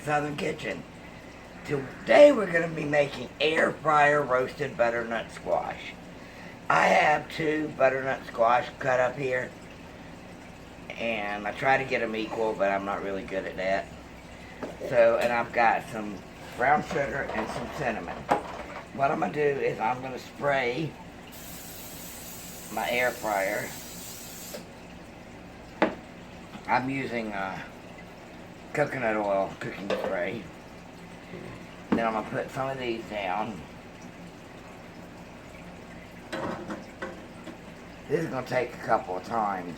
Southern Kitchen. Today we're going to be making air fryer roasted butternut squash. I have 2 butternut squash cut up here, and I try to get them equal, but I'm not really good at that. So, and I've got some brown sugar and some cinnamon. What I'm going to do is I'm going to spray my air fryer. I'm using coconut oil cooking spray. Then I'm going to put some of these down. This is going to take a couple of times,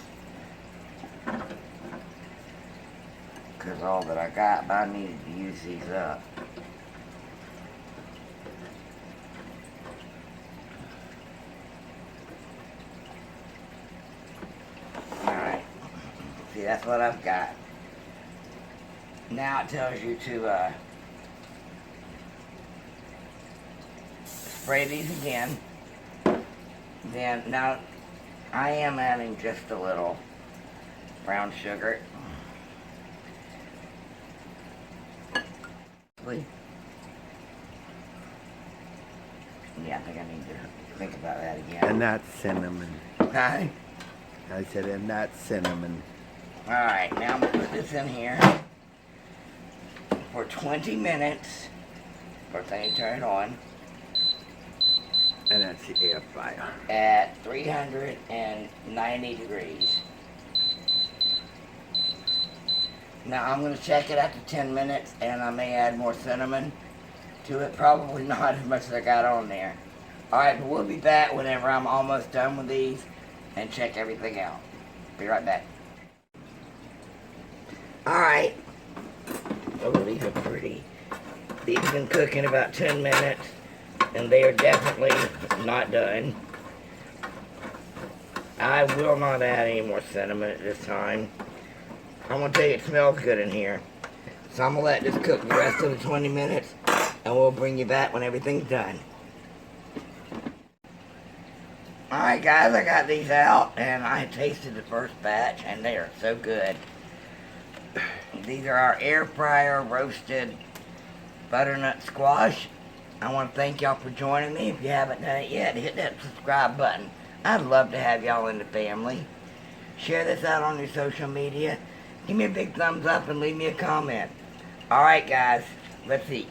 because all that I got, but I needed to use these up. Alright, see, that's what I've got. Now it tells you to spray these again. Then, now, I am adding just a little brown sugar. Yeah, I think I need to think about that again. And that's cinnamon. Okay. I said, and that's cinnamon. Alright, now I'm going to put this in here for 20 minutes. First thing you turn it on. And that's the air fryer. At 390 degrees. Now I'm going to check it after 10 minutes, and I may add more cinnamon to it. Probably not as much as I got on there. Alright, but we'll be back whenever I'm almost done with these and check everything out. Be right back. Alright. Oh, these are pretty. These have been cooking about 10 minutes, and they are definitely not done. I will not add any more cinnamon at this time. I'm going to tell you, it smells good in here. So I'm going to let this cook the rest of the 20 minutes, and we'll bring you back when everything's done. Alright guys, I got these out, and I tasted the first batch, and they are so good. These are our air fryer roasted butternut squash. I want to thank y'all for joining me. If you haven't done it yet, hit that subscribe button. I'd love to have y'all in the family. Share this out on your social media. Give me a big thumbs up and leave me a comment. Alright guys, let's eat.